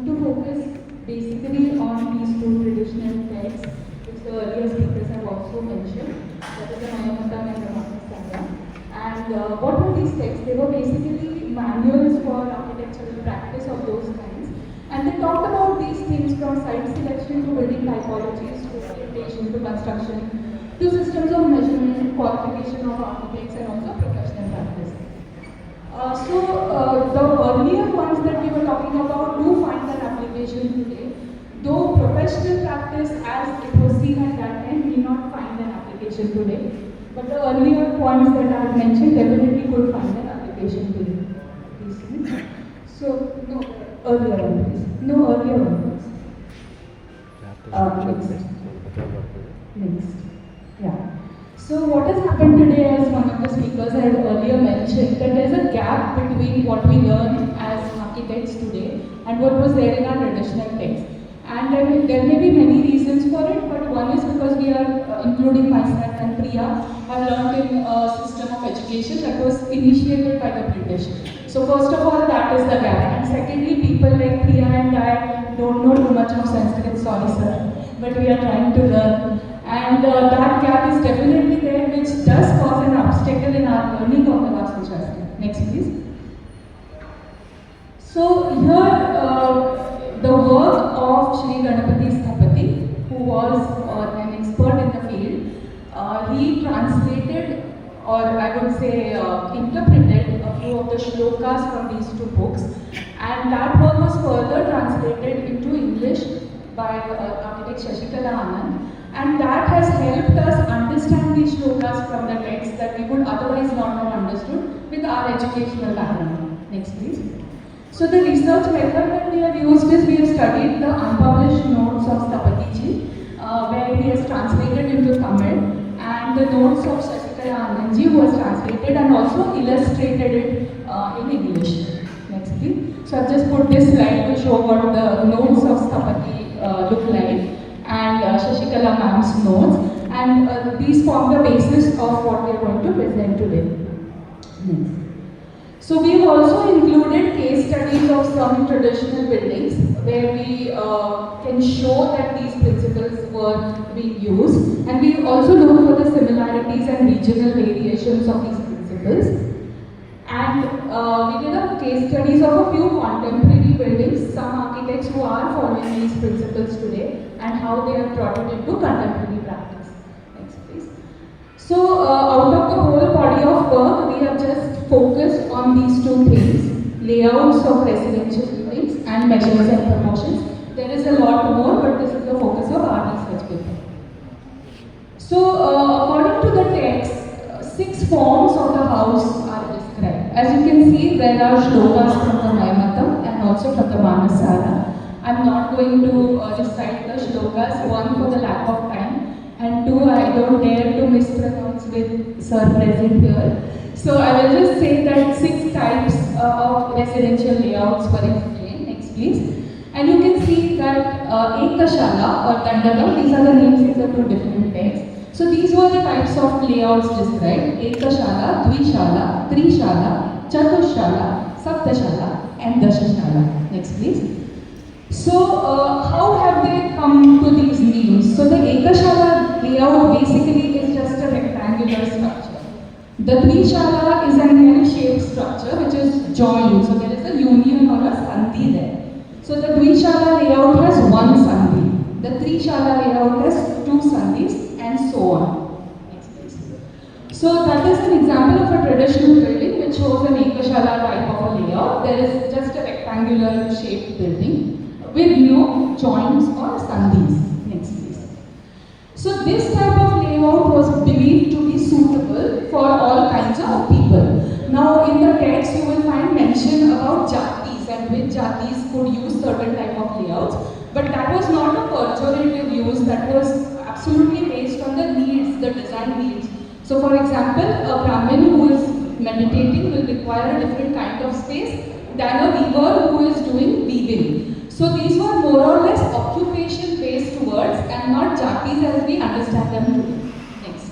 going to focus basically on these two traditional texts, which the earlier speakers have also mentioned, that is the Mayamatam and the Mahasaya. And what were these texts? They were basically manuals for architectural practice of those kinds. And they talked about these things from site selection to building typologies, to orientation, to construction, to systems of measurement, qualification of architects, and also professional practice. The earlier ones that we were talking about do find an application today, though professional practice as it was seen at that time may not find an application today. But the earlier points that I have mentioned definitely could find an application today. So, no, earlier one please. No, earlier one please. Next. Yeah. So what has happened today, as one of the speakers had earlier mentioned, that there is a gap between what we learn as architects today and what was there in our traditional texts. And there may be many reasons for it, but one is because we are, including myself and Priya, have learned in a system of education that was initiated by the British. So first of all, that is the gap. And secondly, people like Priya and I don't know too much of Sanskrit, sorry sir, but we are trying to learn. And that gap is definitely there, which does cause an obstacle in our learning of the Vastu Shastra. Next, please. So here, the work of Shri Ganapati Sthapati, who was an expert in the field, he translated, or I would say interpreted, a few of the shlokas from these two books, and that work was further translated into English by architect Sashikala Madam. And that has helped us understand these shlokas from the text that we would otherwise not have understood with our educational background. Next, please. So the research method that we have used is we have studied the unpublished notes of Sthapatiji, where he has translated into Tamil, and the notes of Sashikala Anandji, who has translated and also illustrated it in English. Next, please. So I've just put this slide to show what the notes of Sthapati look like, and Shashikala Ma'am's notes, and these form the basis of what we are going to present today. Next. So we have also included case studies of some traditional buildings where we can show that these principles were being used, and we also look for the similarities and regional variations of these principles. And we did a case studies of a few contemporary buildings, some architects who are following these principles today, and how they have brought it into contemporary practice. Next, please. So, out of the whole body of work, we have just focused on these two things: layouts of residential buildings and measures and proportions. There is a lot more, but this is the focus of our research paper. So, according to the text, 6 forms of the house are described. As you can see, there are shlokas from the Mayamatam and also from the Manasara. I'm not going to recite the shlokas, one for the lack of time, and two, I don't dare to mispronounce with sir present here. So I will just say that 6 types of residential layouts were explained. Next, please. And you can see that Ekashala or Dandaka, these are the names in the 2 different texts. So these were the types of layouts described: Ekashala, Dvishala, Trishala, Chatushala, Saptashala, and Dashashala. Next, please. So, how have they come to these names? So, the Ekashala layout basically is just a rectangular structure. The Trishala is an L-shaped structure which is joined. So, there is a union or a sandhi there. So, the Dvishala layout has 1 sandhi. The Trishala layout has 2 sandhis, and so on. Next, please. So, that is an example of a traditional building which shows an Ekashala type of a layout. There is just a rectangular shaped building with no joints or sandhis. Next, please. So this type of layout was believed to be suitable for all kinds of people. Now in the text you will find mention about jatis and which jatis could use certain type of layouts, but that was not a pejorative use, that was absolutely based on the needs, the design needs. So for example, a Brahmin who is meditating will require a different kind of space than a weaver who is doing weaving. So these were more or less occupation-based words and not jatis as we understand them today. Next.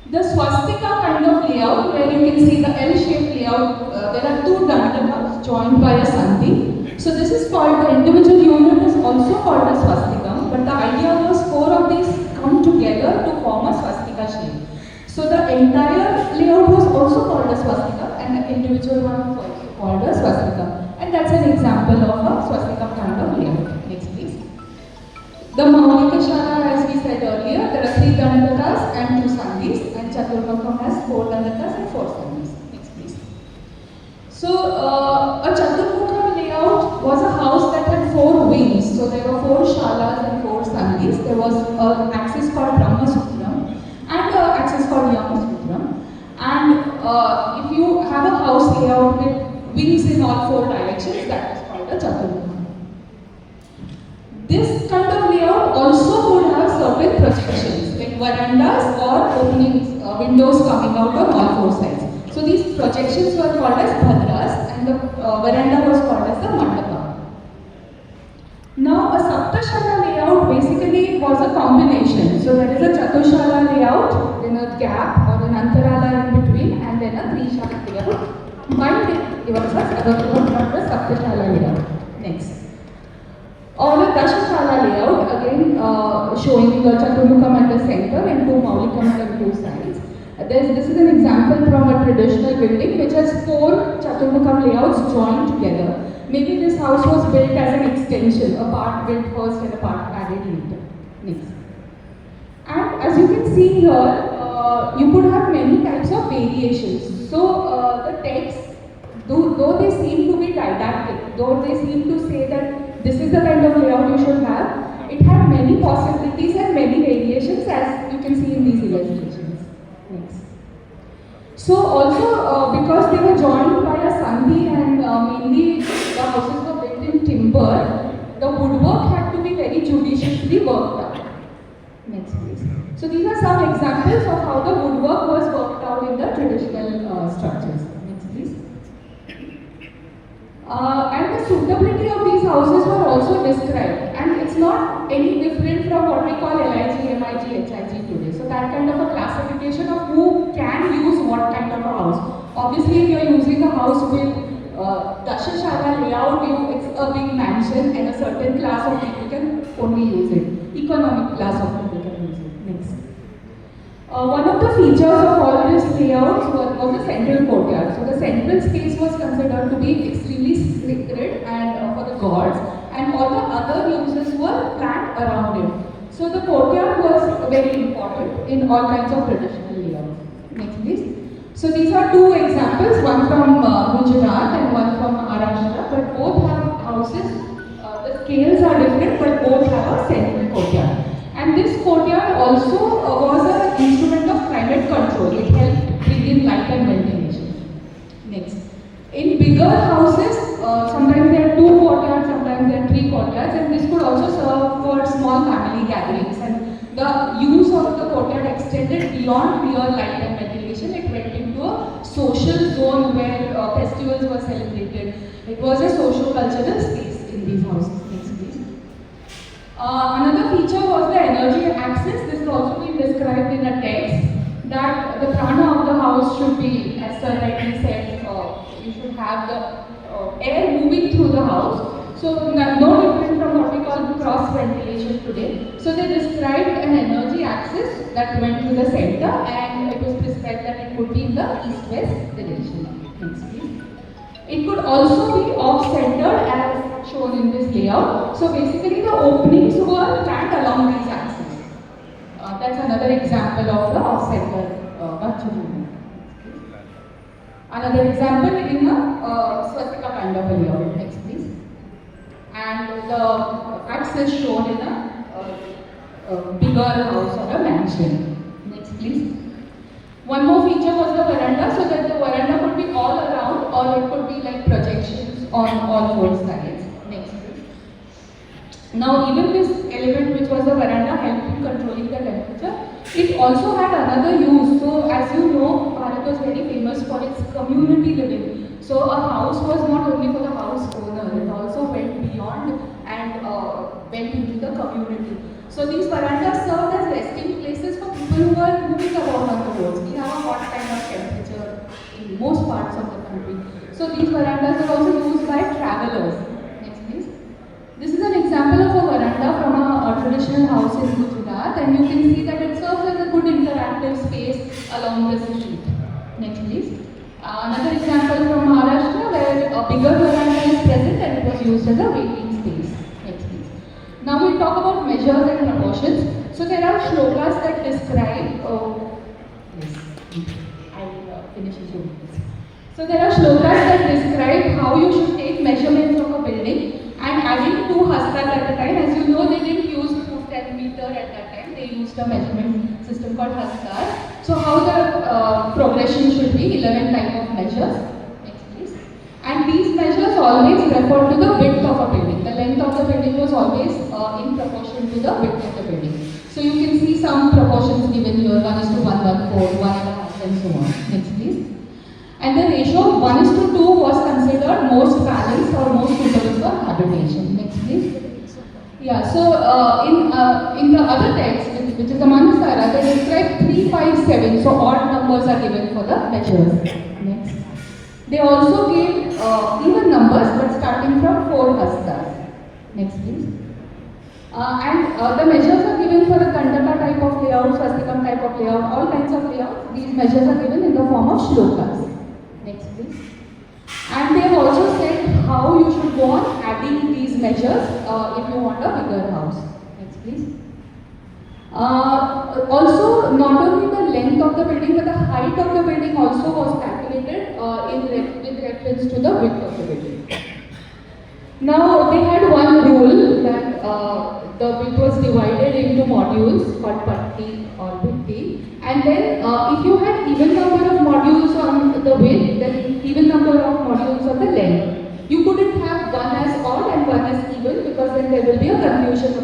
The swastika kind of layout, where you can see the L-shaped layout, there are 2 dandakas joined by a sandhi. So this is called, the individual unit is also called a swastikam, but the idea was 4 of these come together to form a swastika shape. So the entire layout was also called a swastika and the individual one was also called a swastika. And that's an example of a swastika kind of layout. Next please. The Maulika Shala, as we said earlier, there are 3 Dandakas and 2 Sandhis, and Chaturmukha has 4 Dandakas and 4 Sandhis. Next please. So a Chaturmukha layout was a house that had 4 wings. So there were 4 Shalas and 4 Sandhis. There was an axis called Brahma Sutram and an axis called Yama Sutram. And if you have a house layout with wings in all 4 directions, that is called a Chaturmukha. This kind of layout also would have certain projections, like verandas or openings, windows coming out on all 4 sides. So these projections were called as bhadras and the veranda was called as the mandapa. Now a saptashala layout basically was a combination. So there is a chatushala layout, then a gap or an antarala in between, and then a trishala layout. Combined it gives us the saptashala layout. Next. Or a Dasashala layout, again showing the Chaturmukam at the center and 2 Maulikam at 2 sides. This is an example from a traditional building which has 4 Chaturmukam layouts joined together. Maybe this house was built as an extension, a part built first and a part added later. Next. And as you can see here, you could have many types of variations. So the text, though they seem to be didactic, though they seem to say that this is the kind of layout you should have, it had many possibilities and many variations as you can see in these illustrations. Next. So also because they were joined by a sandhi and mainly the houses were built in timber, the woodwork had to be very judiciously worked out. Next please. So these are some examples of how the woodwork was worked out in the traditional structures. Next please. And the suitability of these houses were also described, and it's not any different from what we call LIG, MIG, HIG today. So that kind of a classification of who can use what kind of a house. Obviously, if you're using a house with Dashashala layout, it's a big mansion and a certain class of people can only use it. Economic class of people can use it. Next. One of the features of all these layouts was the central courtyard. So the central space was considered to be extremely sacred and for the gods, and all the other uses were planned around it. So the courtyard was very important in all kinds of traditional layouts. Next please. So these are 2 examples, one from Gujarat and one from Maharashtra, but both have houses. The scales are different, but both have a central courtyard. And this courtyard also was an instrument of climate control. It helped bring in light and ventilation. Next. In bigger houses, sometimes there are 2 courtyards, sometimes there are 3 courtyards, and this could also serve for small family gatherings. And the use of the courtyard extended beyond mere light and ventilation. It went into a social zone where festivals were celebrated. It was a socio-cultural space in these houses. Next, please. Another feature was the energy axis. This has also been described in a text that the prana of the house should be, as Sir rightly said, you should have the air moving through the house. So no different from what we call cross ventilation today. So they described an energy axis that went to the center, and it was prescribed that it would be in the east-west direction. Next please. It could also be off-centered as shown in this layout. So basically the openings were planned along these axes. That's another example of the off-center bathroom. Another example in a swastika kind of a layout. Next please. And the axis shown in a bigger house or a mansion. Next please. One more feature was the veranda, so that the veranda could be all around or it could be like projections on all 4 sides. Next please. Now even this element which was the veranda helped in controlling the temperature. It also had another use. So as you know, Bharat was very famous for its community living. So a house was not only for the house owner, it also went beyond and went into the community. So these verandas served as resting places for people who were moving about on the roads. We have a hot kind of temperature in most parts of the country. So these verandas are also used by travelers. example of a veranda from a traditional house in Gujarat, and you can see that it serves as a good interactive space along the street. Next, please. Another example from Maharashtra where a bigger veranda is present and it was used as a waiting space. Next, please. Now we talk about measures and proportions. So there are shlokas that describe. Yes, I'll finish in 2 minutes. So there are shlokas that describe how you should take measurements of a building, and adding 2 hastas at a time. As you know, they didn't use 10 meter at that time. They used a measurement system called hastas. So how the progression should be, 11 type of measures. Next, please. And these measures always refer to the width of a building. The length of the building was always in proportion to the width of the building. So you can see some proportions given here, 1:114, 1.5, and so on. Next, please. And the ratio of 1:2 was considered most balanced or most suitable for habitation. Next, please. Yeah, so in the other text, which is the Manasara, they describe 3, 5, 7. So odd numbers are given for the measures. Next. They also gave even numbers, but starting from 4 hastas. Next, please. And the measures are given for a Kandaka type of layout, Swastikam type of layout, all kinds of layouts. These measures are given in the form of shlokas. Next, please. And they have also said how you should go on adding these measures if you want a bigger house. Next, please. Also, not only the length of the building, but the height of the building also was calculated with reference to the width of the building. Now, they had one rule that the width was divided into modules called patti or bitti, and then if you had even number of modules on the width, then even number of modules on the length. You couldn't have one as odd and one as even, because then there will be a confusion about